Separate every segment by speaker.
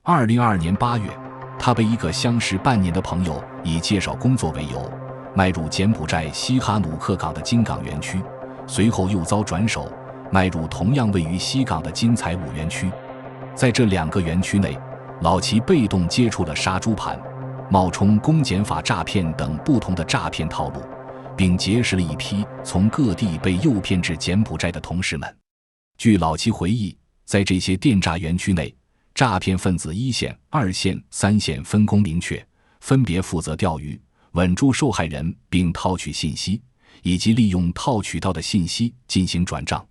Speaker 1: 2022年8月，他被一个相识半年的朋友以介绍工作为由，迈入柬埔寨西哈努克港的金港园区，随后又遭转手，迈入同样位于西港的金财五园区。在这两个园区内，老齐被动接触了杀猪盘、冒充公检法诈骗等不同的诈骗套路，并结识了一批从各地被诱骗至柬埔寨的同事们。据老齐回忆，在这些电诈园区内，诈骗分子1线、2线、3线分工明确，分别负责钓鱼、稳住受害人并套取信息，以及利用套取到的信息进行转账。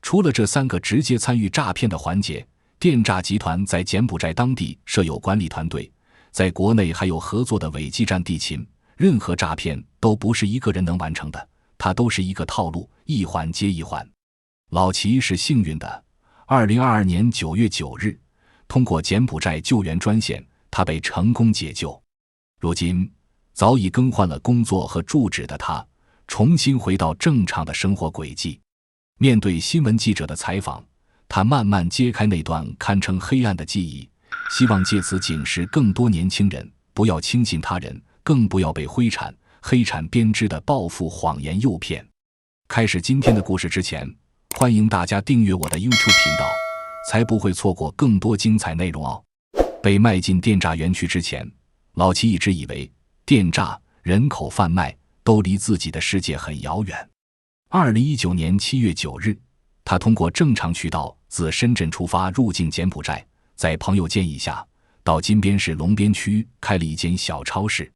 Speaker 1: 除了这3个直接参与诈骗的环节，电诈集团在柬埔寨当地设有管理团队，在国内还有合作的伪基站地勤。任何诈骗都不是一个人能完成的，它都是一个套路，一环接一环。老齐是幸运的，2022年9月9日，通过柬埔寨救援专线，他被成功解救。如今，早已更换了工作和住址的他，重新回到正常的生活轨迹。面对新闻记者的采访，他慢慢揭开那段堪称黑暗的记忆，希望借此警示更多年轻人，不要轻信他人，更不要被黑产编织的报复谎言诱骗。开始今天的故事之前，欢迎大家订阅我的 YouTube 频道，才不会错过更多精彩内容哦。被卖进电诈园区之前，老齐一直以为电诈、人口贩卖都离自己的世界很遥远。2019年7月9日，他通过正常渠道自深圳出发入境柬埔寨，在朋友建议下，到金边市龙边区开了一间小超市。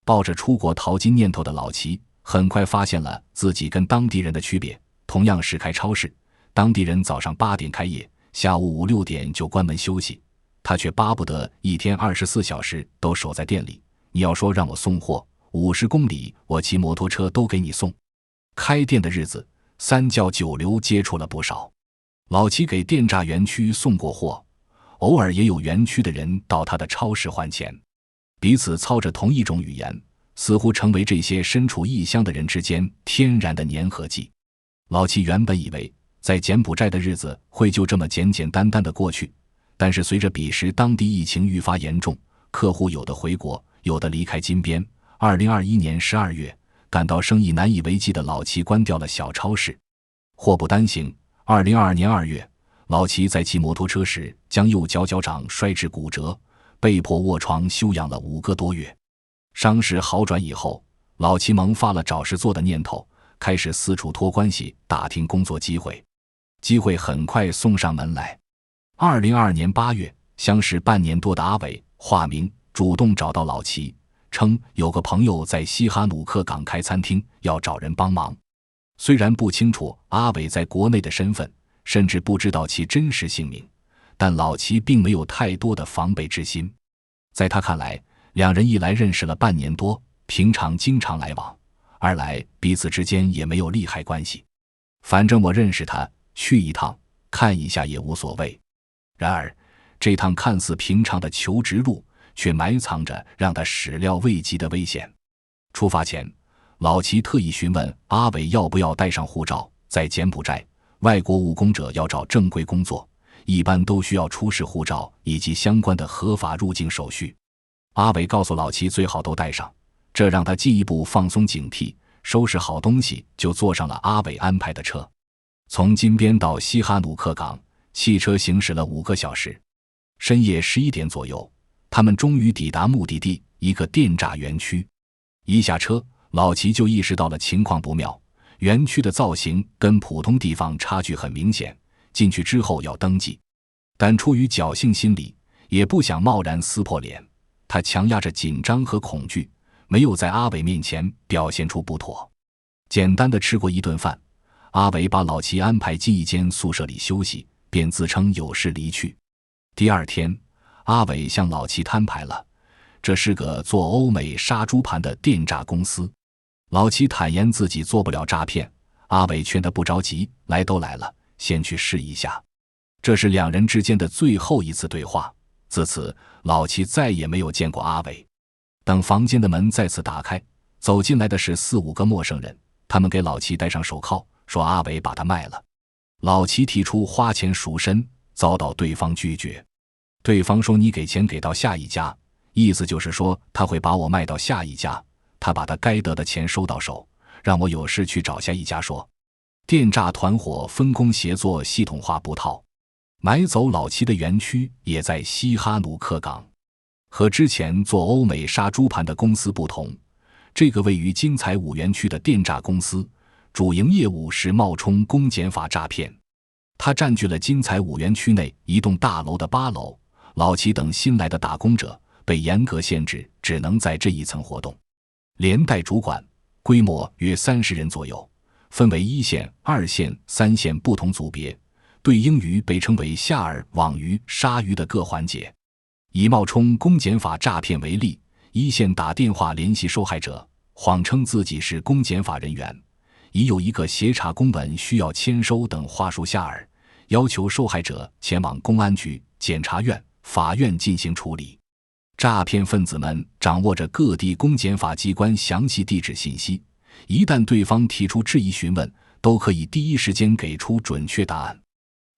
Speaker 1: 抱着出国淘金念头的老齐，很快发现了自己跟当地人的区别。同样是开超市，当地人早上8点开业，下午5、6点就关门休息，他却巴不得一天24小时都守在店里。你要说让我送货，50公里我骑摩托车都给你送。开店的日子，3教9流接触了不少。老齐给电诈园区送过货，偶尔也有园区的人到他的超市换钱，彼此操着同一种语言，似乎成为这些身处异乡的人之间天然的粘合剂。老齐原本以为在柬埔寨的日子会就这么简简单单的过去，但是随着彼时当地疫情愈发严重，客户有的回国，有的离开金边。2021年12月，感到生意难以为继的老齐关掉了小超市。祸不单行，2022年2月，老齐在骑摩托车时将右脚掌摔至骨折，被迫卧床休养了5个多月。伤势好转以后，老齐萌发了找事做的念头，开始四处托关系打听工作机会。机会很快送上门来。2022年8月，相识半年多的阿伟（化名）主动找到老齐，称有个朋友在西哈努克港开餐厅，要找人帮忙。虽然不清楚阿伟在国内的身份，甚至不知道其真实姓名，但老齐并没有太多的防备之心。在他看来，两人一来认识了半年多，平常经常来往，二来彼此之间也没有利害关系，反正我认识他，去一趟看一下也无所谓。然而这趟看似平常的求职路，却埋藏着让他始料未及的危险。出发前，老齐特意询问阿伟要不要带上护照。在柬埔寨，外国务工者要找正规工作，一般都需要出示护照以及相关的合法入境手续。阿伟告诉老齐最好都带上，这让他进一步放松警惕，收拾好东西就坐上了阿伟安排的车。从金边到西哈努克港，汽车行驶了5个小时。深夜11点左右，他们终于抵达目的地，一个电诈园区。一下车，老齐就意识到了情况不妙，园区的造型跟普通地方差距很明显，进去之后要登记。但出于侥幸心理，也不想贸然撕破脸，他强压着紧张和恐惧，没有在阿伟面前表现出不妥。简单的吃过一顿饭，阿伟把老齐安排进一间宿舍里休息，便自称有事离去。第二天，阿伟向老齐摊牌了，这是个做欧美杀猪盘的电诈公司。老齐坦言自己做不了诈骗，阿伟劝他不着急，来都来了，先去试一下。这是两人之间的最后一次对话，自此老齐再也没有见过阿伟。等房间的门再次打开，走进来的是4、5个陌生人，他们给老齐戴上手铐，说阿伟把他卖了。老齐提出花钱赎身，遭到对方拒绝。对方说你给钱给到下一家，意思就是说他会把我卖到下一家，他把他该得的钱收到手，让我有事去找下一家说。电诈团伙分工协作，系统化布套，买走老齐的园区也在西哈努克港。和之前做欧美杀猪盘的公司不同，这个位于金财五园区的电诈公司主营业务是冒充公检法诈骗。它占据了金财五园区内一栋大楼的8楼，老齐等新来的打工者被严格限制，只能在这一层活动。连带主管规模约30人左右，分为1线、2线、3线不同组别，对应于被称为下饵、网鱼、鲨鱼的各环节。以冒充公检法诈骗为例，1线打电话联系受害者，谎称自己是公检法人员，已有一个协查公文需要签收等话术下饵，要求受害者前往公安局、检察院、法院进行处理。诈骗分子们掌握着各地公检法机关详细地址信息，一旦对方提出质疑询问，都可以第一时间给出准确答案。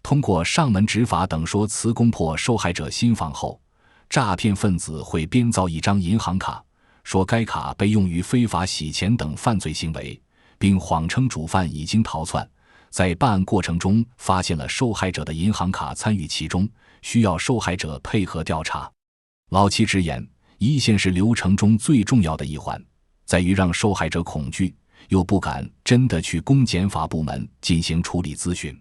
Speaker 1: 通过上门执法等说辞攻破受害者心防后，诈骗分子会编造一张银行卡，说该卡被用于非法洗钱等犯罪行为，并谎称主犯已经逃窜，在办案过程中发现了受害者的银行卡参与其中，需要受害者配合调查。老齐直言，1线是流程中最重要的一环，在于让受害者恐惧，又不敢真的去公检法部门进行处理咨询。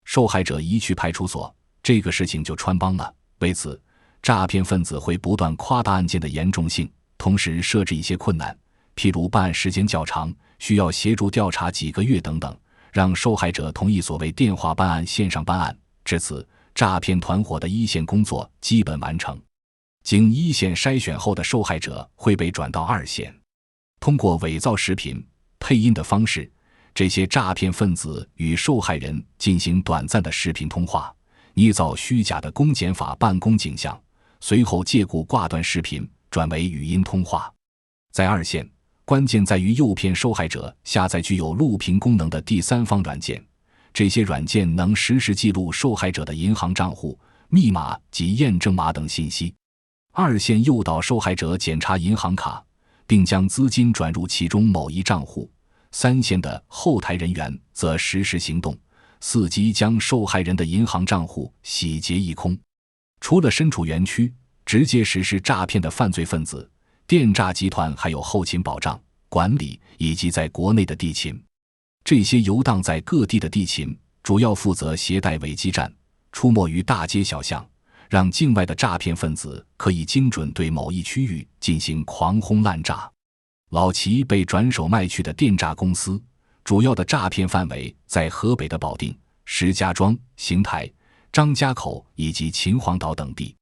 Speaker 1: 受害者一去派出所，这个事情就穿帮了。为此，诈骗分子会不断夸大案件的严重性，同时设置一些困难，譬如办案时间较长，需要协助调查几个月等等，让受害者同意所谓电话办案、线上办案。至此，诈骗团伙的1线工作基本完成。经1线筛选后的受害者会被转到2线，通过伪造视频、配音的方式，这些诈骗分子与受害人进行短暂的视频通话，捏造虚假的公检法办公景象，随后借故挂断视频，转为语音通话。在2线，关键在于诱骗受害者下载具有录屏功能的第三方软件，这些软件能实时记录受害者的银行账户、密码及验证码等信息。2线诱导受害者检查银行卡，并将资金转入其中某一账户。3线的后台人员则实时行动，伺机将受害人的银行账户洗劫一空。除了身处园区直接实施诈骗的犯罪分子，电诈集团还有后勤保障、管理以及在国内的地勤。这些游荡在各地的地勤主要负责携带伪基站，出没于大街小巷，让境外的诈骗分子可以精准对某一区域进行狂轰滥炸。老齐被转手卖去的电诈公司，主要的诈骗范围在河北的保定、石家庄、邢台、张家口以及秦皇岛等地。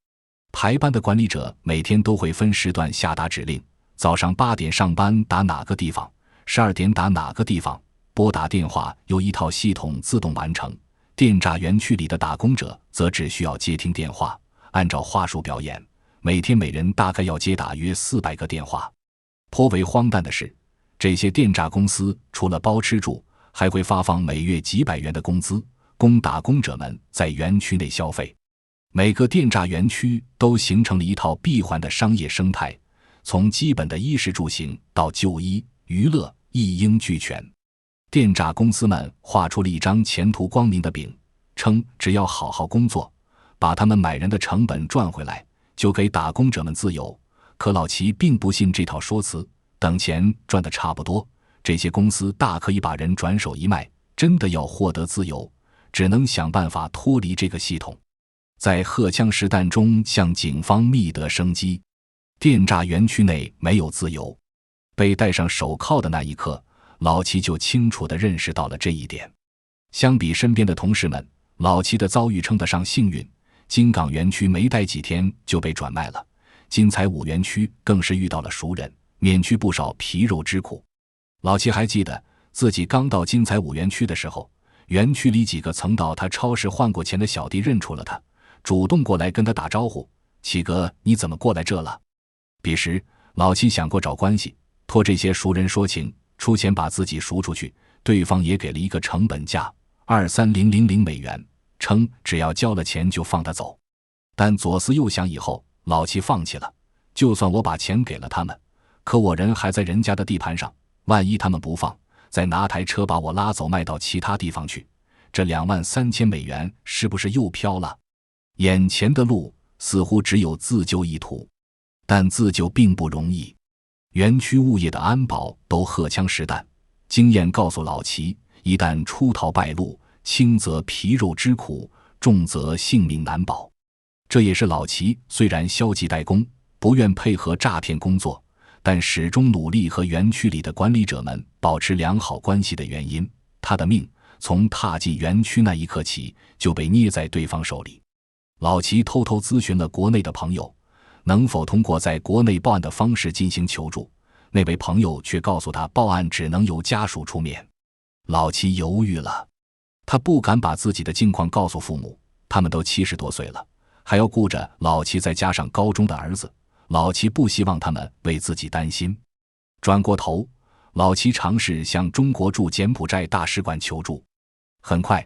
Speaker 1: 排班的管理者每天都会分时段下达指令，早上8点上班打哪个地方，12点打哪个地方，拨打电话由一套系统自动完成。电诈园区里的打工者则只需要接听电话，按照话术表演，每天每人大概要接打约400个电话。颇为荒诞的是，这些电诈公司除了包吃住，还会发放每月几百元的工资，供打工者们在园区内消费。每个电诈园区都形成了一套闭环的商业生态，从基本的衣食住行到就医、娱乐一应俱全。电诈公司们画出了一张前途光明的饼，称只要好好工作，把他们买人的成本赚回来，就给打工者们自由。可老齐并不信这套说辞，等钱赚得差不多，这些公司大可以把人转手一卖，真的要获得自由，只能想办法脱离这个系统，在荷枪实弹中向警方觅得生机。电诈园区内没有自由。被戴上手铐的那一刻，老齐就清楚地认识到了这一点。相比身边的同事们，老齐的遭遇称得上幸运，金港园区没待几天就被转卖了，金财五园区更是遇到了熟人，免去不少皮肉之苦。老齐还记得自己刚到金财五园区的时候，园区里几个曾到他超市换过钱的小弟认出了他，主动过来跟他打招呼：“齐哥，你怎么过来这了？”彼时老齐想过找关系，托这些熟人说情，出钱把自己赎出去，对方也给了一个成本价，$23000美元，称只要交了钱就放他走。但左思右想以后，老齐放弃了。就算我把钱给了他们，可我人还在人家的地盘上，万一他们不放，再拿台车把我拉走卖到其他地方去，这$23,000是不是又飘了？眼前的路似乎只有自救一途，但自救并不容易。园区物业的安保都荷枪实弹，经验告诉老齐，一旦出逃败露，轻则皮肉之苦，重则性命难保。这也是老齐虽然消极怠工，不愿配合诈骗工作，但始终努力和园区里的管理者们保持良好关系的原因。他的命从踏进园区那一刻起就被捏在对方手里。老齐偷偷咨询了国内的朋友，能否通过在国内报案的方式进行求助，那位朋友却告诉他报案只能由家属出面。老齐犹豫了，他不敢把自己的境况告诉父母，他们都70多岁了，还要顾着老齐再加上高中的儿子，老齐不希望他们为自己担心。转过头，老齐尝试向中国驻柬埔寨大使馆求助。很快，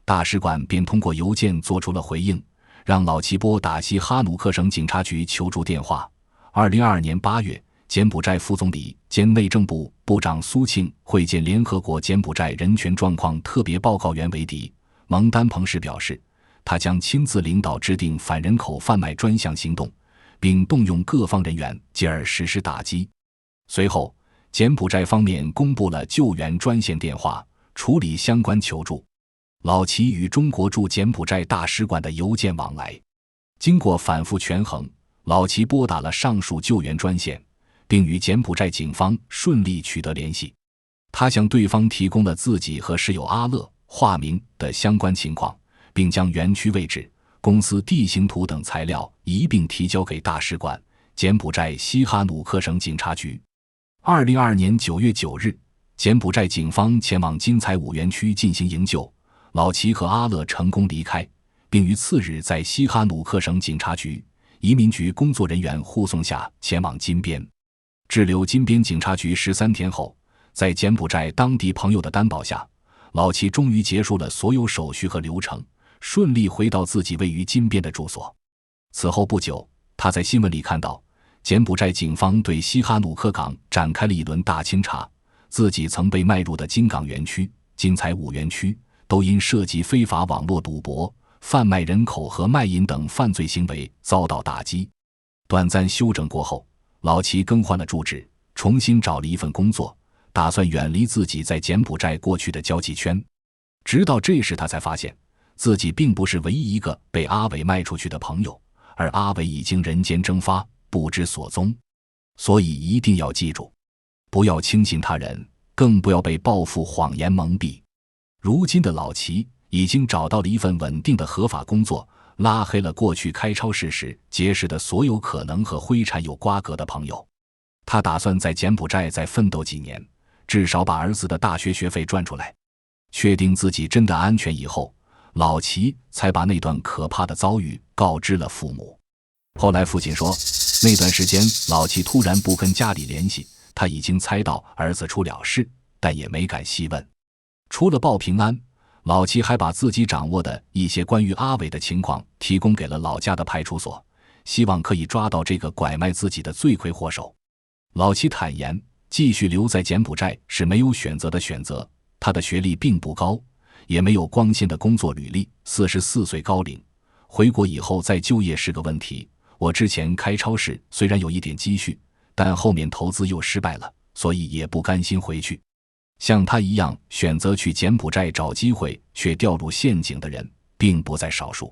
Speaker 1: 大使馆便通过邮件做出了回应，让老齐拨打西哈努克省警察局求助电话。2022年8月，柬埔寨副总理兼内政部部长苏庆会见联合国柬埔寨人权状况特别报告员韦迪·蒙丹彭时表示，他将亲自领导制定反人口贩卖专项行动，并动用各方人员继而实施打击。随后，柬埔寨方面公布了救援专线电话，处理相关求助。老齐与中国驻柬埔寨大使馆的邮件往来，经过反复权衡，老齐拨打了上述救援专线，并与柬埔寨警方顺利取得联系。他向对方提供了自己和室友阿乐化名的相关情况，并将园区位置、公司地形图等材料一并提交给大使馆、柬埔寨西哈努克省警察局。2022年9月9日，柬埔寨警方前往金财五园区进行营救，老齐和阿乐成功离开，并于次日在西哈努克省警察局、移民局工作人员护送下前往金边。滞留金边警察局13天后，在柬埔寨当地朋友的担保下，老齐终于结束了所有手续和流程，顺利回到自己位于金边的住所。此后不久，他在新闻里看到柬埔寨警方对西哈努克港展开了一轮大清查，自己曾被卖入的金港园区、金财五园区都因涉及非法网络赌博、贩卖人口和卖淫等犯罪行为遭到打击。短暂休整过后，老齐更换了住址，重新找了一份工作，打算远离自己在柬埔寨过去的交际圈。直到这时他才发现，自己并不是唯一一个被阿伟卖出去的朋友，而阿伟已经人间蒸发，不知所踪。所以一定要记住，不要轻信他人，更不要被报复谎言蒙蔽。如今的老齐已经找到了一份稳定的合法工作，拉黑了过去开超市时结识的所有可能和灰产有瓜葛的朋友。他打算在柬埔寨再奋斗几年，至少把儿子的大学学费赚出来。确定自己真的安全以后，老齐才把那段可怕的遭遇告知了父母。后来父亲说，那段时间老齐突然不跟家里联系，他已经猜到儿子出了事，但也没敢细问。除了报平安，老齐还把自己掌握的一些关于阿伟的情况提供给了老家的派出所，希望可以抓到这个拐卖自己的罪魁祸首。老齐坦言，继续留在柬埔寨是没有选择的选择，他的学历并不高，也没有光鲜的工作履历，44岁高龄，回国以后再就业是个问题。我之前开超市虽然有一点积蓄，但后面投资又失败了，所以也不甘心回去。像他一样选择去柬埔寨找机会却掉入陷阱的人并不在少数。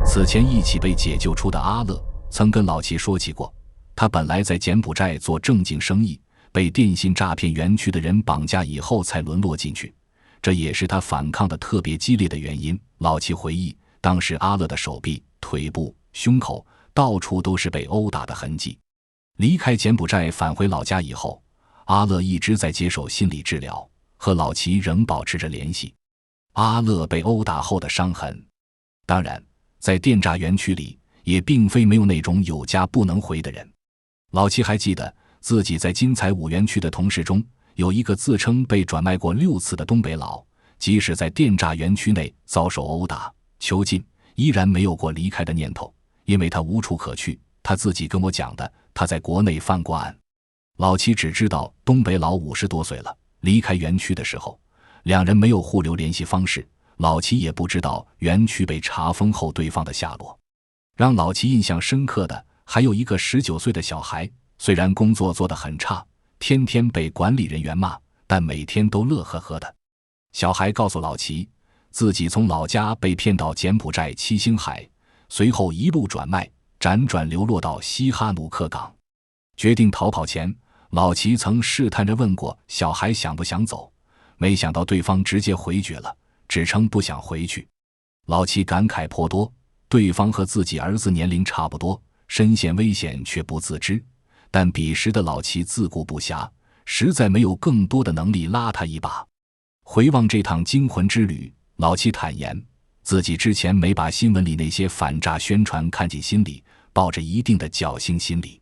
Speaker 1: 此前一起被解救出的阿乐曾跟老齐说起过，他本来在柬埔寨做正经生意，被电信诈骗园区的人绑架以后才沦落进去，这也是他反抗的特别激烈的原因。老齐回忆，当时阿乐的手臂、腿部、胸口到处都是被殴打的痕迹。离开柬埔寨返回老家以后，阿乐一直在接受心理治疗，和老齐仍保持着联系。阿乐被殴打后的伤痕，当然在电诈园区里也并非没有那种有家不能回的人。老齐还记得自己在金财五园区的同事中，有一个自称被转卖过6次的东北佬，即使在电诈园区内遭受殴打囚禁，依然没有过离开的念头，因为他无处可去，他自己跟我讲的，他在国内犯过案。老齐只知道东北老50多岁了，离开园区的时候，两人没有互留联系方式，老齐也不知道园区被查封后对方的下落。让老齐印象深刻的还有一个19岁的小孩，虽然工作做得很差，天天被管理人员骂，但每天都乐呵呵的。小孩告诉老齐，自己从老家被骗到柬埔寨七星海，随后一路转卖，辗转流落到西哈努克港。决定逃跑前，老齐曾试探着问过小孩想不想走，没想到对方直接回绝了，只称不想回去。老齐感慨颇多，对方和自己儿子年龄差不多，身陷危险却不自知，但彼时的老齐自顾不暇，实在没有更多的能力拉他一把。回望这趟惊魂之旅，老齐坦言，自己之前没把新闻里那些反诈宣传看进心里，抱着一定的侥幸心理。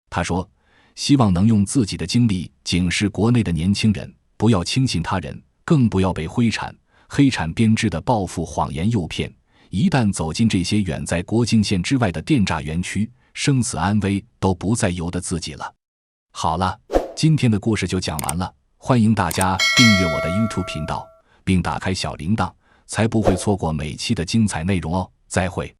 Speaker 1: 他说，希望能用自己的经历警示国内的年轻人，不要轻信他人，更不要被黑产编织的报复谎言诱骗，一旦走进这些远在国境线之外的电诈园区，生死安危都不再由得自己了。好了，今天的故事就讲完了，欢迎大家订阅我的 YouTube 频道，并打开小铃铛，才不会错过每期的精彩内容哦。再会。